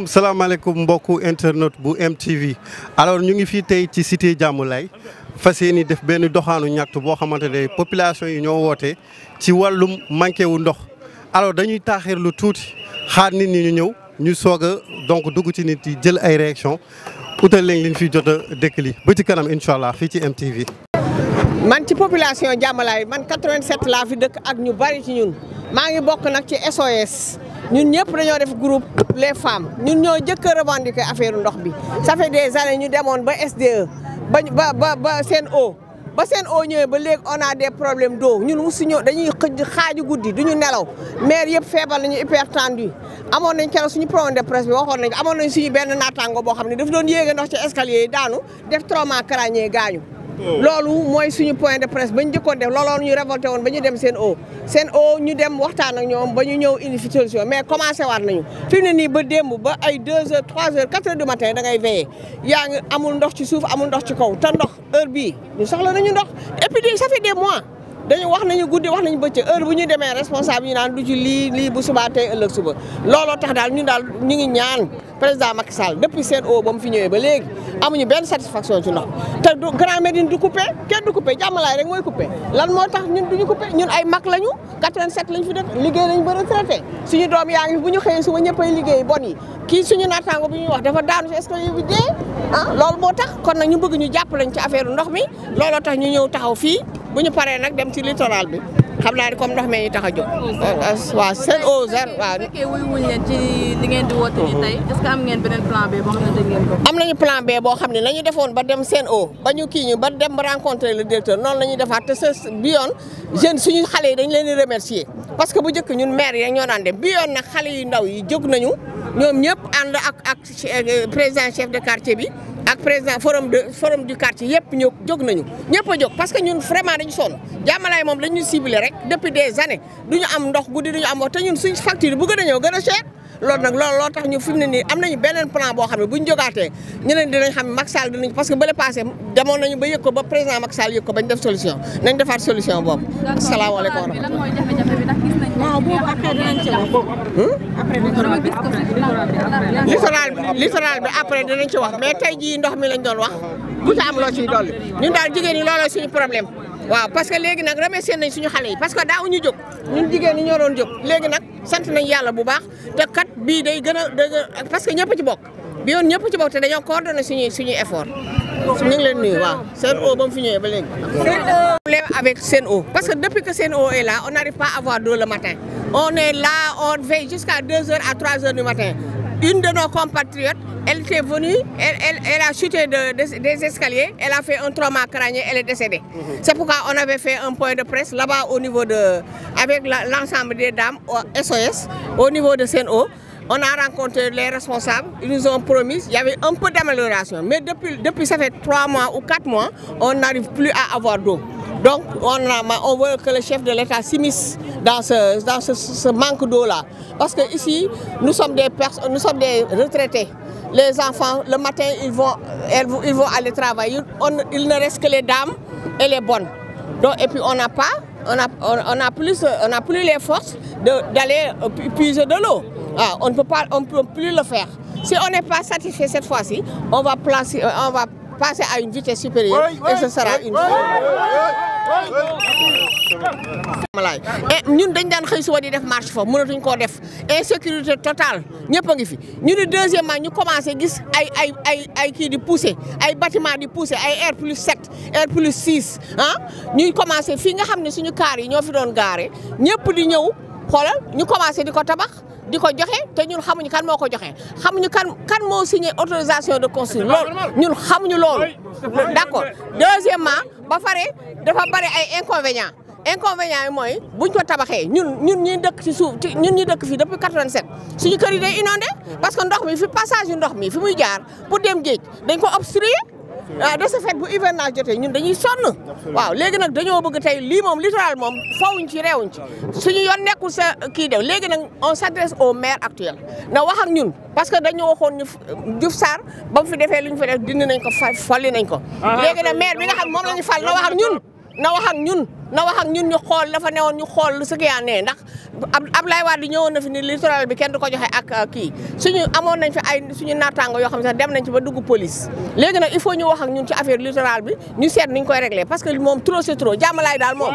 salaamaaleykum mbokku internet bu MTV alors ñu ngi fii tey ci cité Diamalaye fas yéene def benn doxaanu ñaxtu boo xamante ne population yi ñoo woote ci wàllum manqué wu ndox alors dañuy taaxir lu tuuti xaar nit ñi ñu ñëw ñu soog a donc dugg ci nit yi jël ay réaction utal leen liñ fi jot a dëkk li ba ci kanam incha allah fii ci MTV. man ci population Diamalaye man 87 laa fi dëkk ak ñu bari ci ñun maa ngi bokk nag ci SOS. ñun ñëpp dañoo def groupe les femmes ñun ñoo jëkk a revendiquer affaire ndox bi ça fait des années ñu demoon ba SDE ba Sen'Eau ba Sen'Eau ñëwee ba léegi on a des problèmes d'eau ñun musu ñëw dañuy xaaju guddi duñu nelaw maire yëpp feebar nañu hypertendu amoon nañ keroog suñu point de presse bi waxoon nañ amoon nañ suñu benn naataango boo xam ne daf doon yéege ndox ci escalier yi daanu def trauma crânien gaañu loolu mooy suñu point de presse ba ñu jëkkoon def looloon ñu révolté woon ba ñu dem Sen'Eau ñu dem waxtaan ak ñoom ba ñu ñëw indi fi solution mais commencé waat nañu fi mu ne nii ba démb ba ay 2 heures 3 heures 4 heures du matin da ngay veillé yaa ngi amul ndox ci suuf amul ndox ci kaw te ndox heure bii ñu soxla nañu ndox et puis ça fait des mois dañu wax nañu guddi wax nañu bëccëg heure bu ñu demee responsable ñu naan du ci lii bu subaa tey ëllëg suba looloo tax daal ñun daal ñu ngi ñaan président Macky Sall depuis Sen'Eau ba mu fi ñëwee ba léegi amuñu benn satisfaction ci ndox te du Grand Médine du coupé kenn du coupé Diamalaye rek mooy coupé lan moo tax ñun duñu coupé ñun ay mag lañu 87 lañ fi dëkk liggéey nañu ba retraité suñu doom yaa ngi fi bu ñu xëyee suba ñëppay liggéey bon yi kii suñu naataango bu ñuy wax dafa daanu ci escalier bi dee loolu moo tax kon nag ñu bëgg ñu jàpp lañ ci affaire ndox mi looloo tax ñu ñëw taxaw fii bu ñu paree nag dem ci littoral bi xam naa ne comme ndox mi ñu tax a jóg waaw Sen'Eau waaw. bu fekkee wuyu wuñ leen ci li ngeen di woote nii tey est-ce que am ngeen beneen plan B boo xam ne dégg ngeen ko. am nañu plan B boo xam ne nañu defoon ba dem Sen'Eau ba ñu kii ñu ba dem ba rencontrer le directeur noonu la ñuy defaat te sa bi yoon jeune suñu xale yi dañ leen di remercier parce que bu njëkk ñun maire yi ñoo daan dem bi yoon nag xale yu ndaw yi jóg nañu ñoom ñëpp ànd ak président chef de quartier bi ak président forum du quartier yëpp ñëw jóg nañu ñëpp a jóg parce que ñun vraiment dañu sonn Diamalaye moom dañu ciblé rek depuis des années duñu am ndox guddi duñu am te ñun suñ facture bu gën a ñëw gën a cher loolu nag loo tax ñu fi mu ne nii am nañu beneen plan boo xam ne buñ jógaatee ñeneen dinañ xam ne Macky Sall dinañ parce que bële passé demoon nañu ba yëg ko ba président Macky Sall yëg ko bañ def solution nañ defaat solution boobu. asalaamaaleykum wa rahmatulah. lan mooy jafe-jafe bi ndax gis nañ ko. waaw boobu après dinañ ci wax. littoral bi après dinañ ci wax mais tey jii ndox mi lañ doon wax bu ci am loo ciy dolli ñun daal jigéen ñi looloo suñu problème. waaw parce que léegi nag remercier nañ suñu xale yi parce que daaw ñu jóg ñun jigéen ñi ñoo doon jóg léegi nag sant nañ yàlla bu baax te kat bii day gën a parce que ñëpp ci bokk bi yoon ñëpp ci bokk te dañoo coordonné suñuy effort ñu ngi leen nuyu waaw Sen'Eau ba mu fi ñëwee ba léegi. problème avec Sen'Eau parce que depuis que Sen'Eau est là on n'arrive pas à avoir d'eau le matin on est là on veille jusqu'à 2 heures à 3 heures du matin une de nos compatriotes elle était venue, elle a chuté des escaliers, elle a fait un trauma crânien, elle est décédée. C'est pourquoi on avait fait un point de presse là-bas au niveau avec l'ensemble des dames au SOS, au niveau de Sen'Eau. On a rencontré les responsables, ils nous ont promis, il y avait un peu d'amélioration. Mais depuis ça fait 3 mois ou 4 mois, on n'arrive plus à avoir d'eau. Donc on veut que le chef de l'État s'immisce dans ce manque d'eau-là. Parce que ici, nous sommes des retraités. Les enfants, le matin, ils vont aller travailler. Il ne reste que les dames et les bonnes. Donc, et puis, on n'a plus les forces d'aller puiser de l'eau. Ah, on ne peut plus le faire. Si on n'est pas satisfait cette fois-ci, on va passer à une vitesse supérieure et ce sera une et ñun dañ daan xëy suba di def marche foofu mënatuñ koo def insécurité totale ñëpp a ngi fi ñu ne deuxièmement ñu commencé gis ay kii di pousser ay bâtiment di pousser ay R+7 R+6 ah ñuy commencé fii nga xam ne suñu kaar yi ñoo fi doon gaare ñëpp di ñëw xoolal ñu commencé di ko tabax di ko joxe te ñun xamuñu kan moo ko joxe xamuñu kan moo signé autorisation de construire loolu ñun xamuñu loolu d'accord deuxièmement ba pare dafa bari ay inconvénients yi mooy buñ ko tabaxee ñun ñi dëkk ci suuf ñun ñi dëkk fii depuis 87 suñu kër yi day inondé parce que ndox mi fi passage yu ndox mi fi muy jaar pour dem géej dañ ko obstruer de ce fait bu hivernage jotee ñun dañuy sonn waaw léegi nag dañoo bëgg tey lii moom littoral moom fawuñ ci réewuñ ci suñu yoon nekkul sa kii dew léegi nag on s'adresse au maire actuel na wax ak ñun parce que dañu waxoon ñu Diouf Sarr ba mu fi defee lu ñu fi def dindi nañ ko folli nañ ko léegi nag maire bi nga xam moom la ñu fal na wax ak ñun na wax ak ñun ñu xool dafa newoon ñu xool ce qui en est ndax Abdoulaye Wade ñëwoon na fi ni littoral bi kenn du ko joxe ak kii suñu amoon nañ fi ay suñu naataango yoo xam ne sax dem nañ ci ba dugg police léegi nag il faut ñu wax ak ñun ci affaire littoral bi ñu seet ni ñu koy régler parce que moom trop c'est trop jàmmalaay daal moom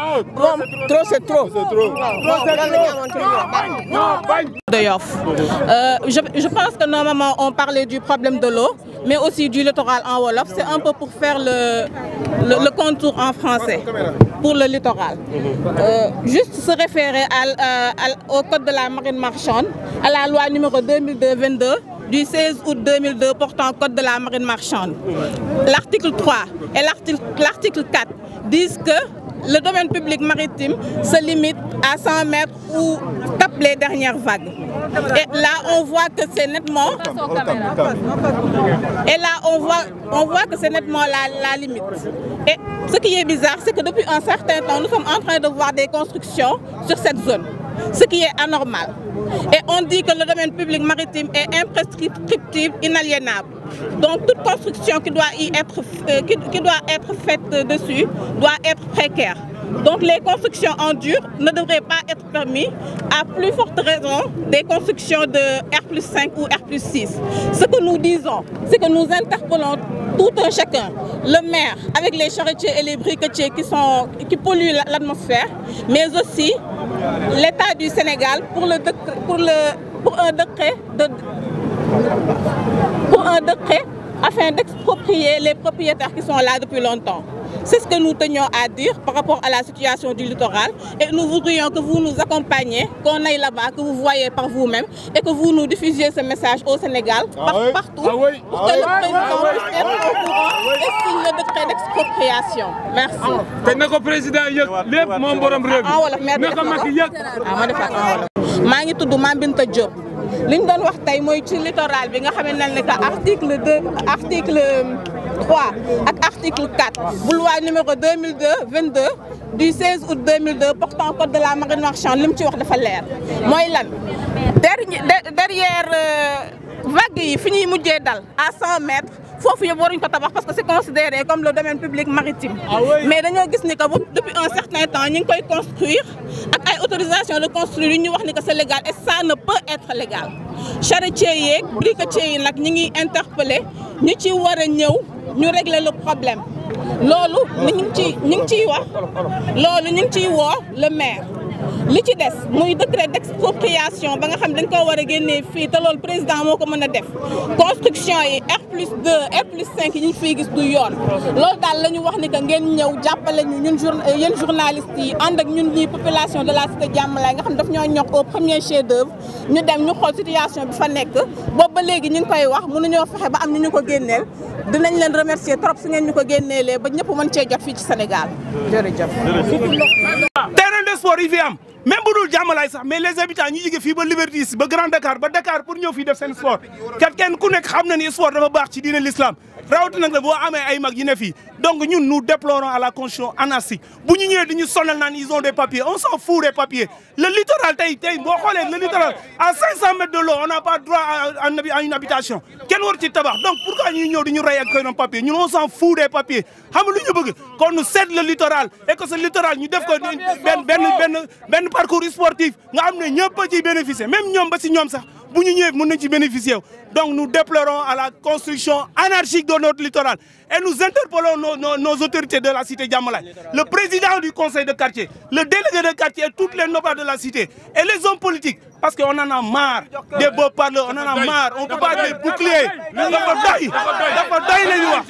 trop c'est trop de Yoff. Je pense que normalement on parlait du problème de l'eau, mais aussi du littoral en wolof. C'est un peu pour faire le contour en français pour le littoral. Juste se référer au code de la marine marchande, à la loi numéro 2002-22 du 16 août 2002 portant code de la marine marchande. L'article 3 et l'article 4 disent que le domaine public maritime se limite à 100 mètres où tapent les dernières vagues. Et là, on voit que c'est nettement. Et là, on voit que c'est nettement la limite. Et ce qui est bizarre, c'est que depuis un certain temps, nous sommes en train de voir des constructions sur cette zone, ce qui est anormal. Et on dit que le domaine public maritime est imprescriptible, inaliénable. Donc toute construction qui doit être faite dessus doit être précaire. Donc les constructions en dur ne devraient pas être permises, à plus forte raison des constructions de R+5 ou R+6. Ce que nous disons, c'est que nous interpellons tout un chacun, le maire avec les charretiers et les briquetiers qui polluent l'atmosphère, mais aussi l'État du Sénégal pour un décret afin d'exproprier les propriétaires qui sont là depuis longtemps. C'est ce que nous tenions à dire par rapport à la situation du littoral et nous voudrions que vous nous accompagniez, qu'on aille là-bas, que vous voyez par vous-même et que vous nous diffusiez ce message au Sénégal, partout, pour que le président puisse être au courant et signe le décret d'expropriation. Merci. Le président maa ngi tudd Mame Binta Diop li ñu doon wax tey mooy ci littoral bi nga xam ne que article 2 article 3 ak article 4 bu loi numéro 2002-22 du 16 août 2002 portant code de la marine marchande li mu ci wax dafa leer mooy lan derrière vague yi fi ñuy mujjee dal à 100 mètres foofu yëpp waruñu ko tabax parce que c'est considéré comme le domaine public maritime. Mais dañoo gis ni que depuis un certain temps ñu ngi koy construire ak ay autorisation de construire yu ñu wax ni que c'est légal et ça ne peut être légal. Charretier yeeg briquetier yi nag ñu ngi interpellé ñu ci war a ñëw ñu régler le problème loolu ñu ngi ciy wax loolu ñu ngi ciy woo le maire. li ci des muy décret d'expropriation ba nga xam dañ ko war a génnee fii te loolu président moo ko mën a def construction yi R+2 R+5 yi ñu fiy gis du yoon loolu daal la ñu wax ni que ngeen ñëw jàppale ñu ñun yéen journalistes yi ànd ak ñun ñii population de la cité Diamalaye nga xam daf ñoo ñokk au premier chef d'œuvre ñu dem ñu xool situation bi fa nekk boobu ba léegi ñu ngi koy wax mënuñoo fexe ba am ñu ko génneel dinañ leen remercier trop su ngeen ñu ko génneelee ba ñëpp mën cee jot fii ci Sénégal jërëjëf. terrain de sport yi fi am même bu dul Diamalaye sax mais les habitants ñu jóge fii ba Liberté ba Grand Dakar ba Dakar pour ñëw fii def seen sport kat kenn ku nekk xam na ni sport dafa baax ci diine l'islam rawatina nag boo amee ay mag yi ne fii donc ñun nous déplorons à la constitution anarchique bu ñu ñëwee di ñu sonal naan ils ont des papiers on s'en fout des papiers le littoral tey boo xoolee le littoral à 500 mètres de l'eau on n'a pas droit à une habitation kenn war ci tabax donc pourquoi ñuy ñëw di ñu rey ak koy noon papier ñun on s'en fout des papiers xam nga lu ñu bëgg kon nous cède le littoral et que ce littoral ñu def ko benn parcours sportif nga xam ne ñëpp a ciy bénéficier même ñoom ba si ñoom sax bu ñu ñëwee mën nañ ci bénéficier donc nous déplorons à la construction anarchique de notre littoral et nous interpellons nos autorités de la cité Diamalaye le président du conseil de quartier le délégué de quartier et toutes les notables de la cité et les hommes politiques parce qu'on en a marre des beaux parleurs on en a marre on peut pas les bouclier dafa doy la ñu wax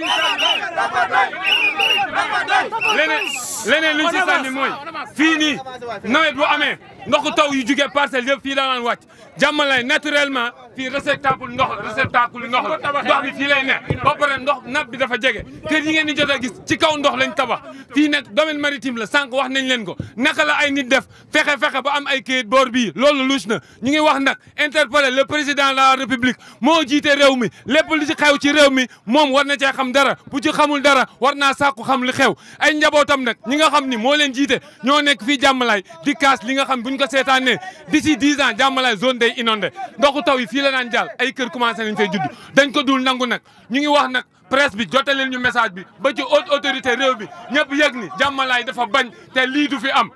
leneen lu ci sànni mooy fii nii nawet bu amee ndoxu taw yu jugee parcelle yëpp fii la daan wàcc Diamalaye naturellement fii réceptacle ndox la bi fii lay ne ba pare ndox nappe bi dafa jege kër yi ngeen di jot a gis ci kaw ndox lañ tabax fii nag domaine maritime la sànq wax nañ leen ko naka la ay nit def fexe ba am ay kayit boor bii loolu luus na ñu ngi wax nag interpeller le président de la république moo jiite réew mi lépp li ci xew ci réew mi moom war na cee xam dara bu ci xamul dara war naa sàkku xam li xew ay njabootam nag ñi nga xam ni moo leen jiite ñoo nekk fii Diamalaye di kaas li nga xam buñ ko seetaanee d'ici 10 ans Diamalaye zone day inondé ndoxu taw yi fii la daan jàll ay kër commencé nañ fay judd dañ ko dul nangu nag ñu ngi wax nag presse bi jotaleel ñu message bi ba ci haute autorité réew bi ñëpp yëg ni Jàmmalaay dafa bañ te lii du fi am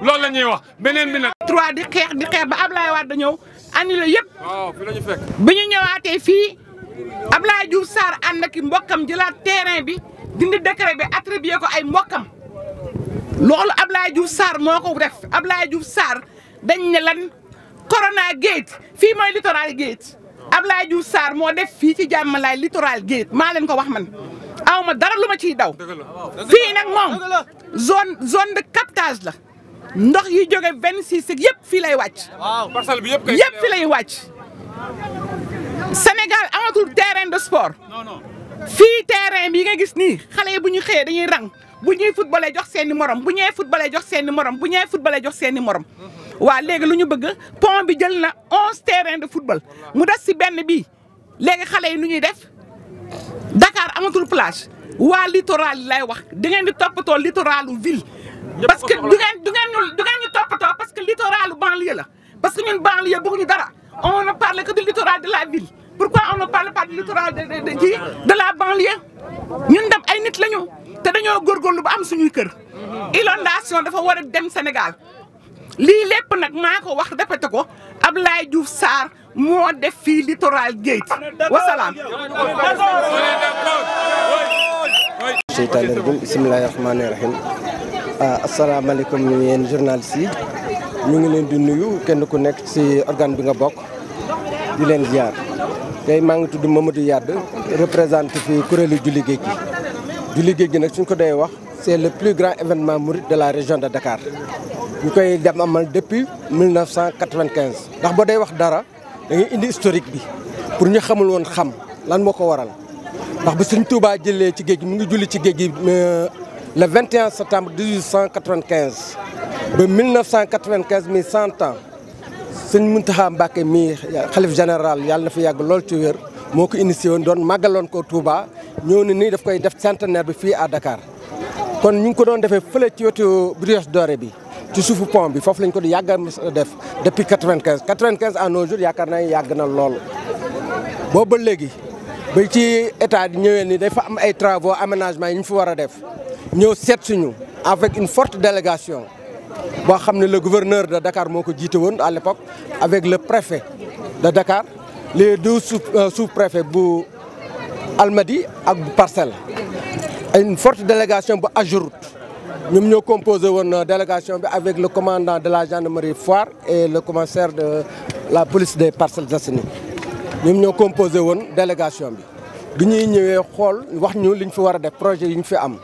loolu la ñuy wax beneen bi nag. 3 di xeex ba Ablaye Wade ñëw annulé yëpp. waaw fi la ñu fekk. bi ñu ñëwaatee fii Ablaye Diouf Sarr ànd ak mbokkam jëlaat terrain bi dindi décret bi attribué ko ay mbokkam loolu Ablaye Diouf Sarr moo ko def Ablaye Diouf Sarr dañ ne lan Corona Gate fii mooy littoral gate Ablaye Diouf Sarr moo def fii ci Jàmmalaay littoral gate maa leen ko wax man aw ma dara lu ma ciy daw fii nag moom zone de captage la ndox yi jóge 26 yëpp fii lay wàcc. parcelle bi yëpp fi lay wàcc. Sénégal amatul terrain de sport fii terrain bi nga gis nii xale yi bu ñu xëyee dañuy rang bu ñuy footballé jox seeni morom bu ñëwee footballé jox seeni morom bu ñëwee footballé jox seeni morom. waa léegi lu ñu bëgg pont bi jël na 11 terrain de football mu des si benn bii léegi xale yi nu ñuy def Dakar amatul plage waa littoral yi lay wax da ngeen di toppatoo littoralu ville. parce que du ngeen ñu toppatoo parce que littoralu banlieue la parce que ñun banlieue bëgguñu dara on ne parle que du littoral de la ville pourquoi on ne parle pas du littoral de la banlieue ñun dem ay nit lañu te dañoo góorgóorlu ba am suñuy kër inondation dafa war a dem Sénégal. lii lépp nag maa ko wax répété ko Ablaye Diouf Sarr moo def fii littoral gate wasalaam. seytaane rajim bismillahi rahmaani rahim asalaamaaleykum yéen journalistes yi ñu ngi leen di nuyu kenn ku nekk ci organe bi nga bokk di leen ziar tey maa ngi tudd Mamadou Yade représenté fii kuréelu julli géej gi julli géej gi nag suñ ko doy wax c'est le plus grand événement mouride de la région de Dakar. ñu koy dem amal depuis 1995 ndax boo day wax dara da ngay indi historique bi pour ñu xamul woon xam lan moo ko waral ndax bu Sëñ Tuubaa jëlee ci géej gi mu ngi julli ci géej gi le 21 septembre 1895 ba 1995 mi 100 ans Sëñ Muntaxa Mbàkke mi xalif général yàlla na fi yàgg lool ci wér moo ko initié woon doon màggaloon ko Touba ñëw ni nii daf koy def centenaire bi fii à Dakar kon ñu ngi ko doon defee fële ci wetu Brioche Dorée bi ci suufu pont bi foofu lañ ko di yàgg a def depuis 95 à nos jours yaakaar naa yàgg na lool. boobu ba léegi ba ci état di ñëwee ni dafa am ay travaux aménagement yi ñu fi war a def ñëw seet suñu avec une forte délégation boo xam ne le gouverneur de Dakar moo ko jiite woon à l'époque avec le préfet de Dakar les 2 sous-préfets bu Almadies ak bu Parcelles une forte délégation bu Ageroute. ñoom ñoo composé woon délégation bi avec le commandant de la gendarmerie Foire et le commissaire de la police des Parcelles Assainies ñoom ñoo composé woon délégation bi ñuy ñëwee xool wax ñu liñ fi war a def projet yi ñu fi am.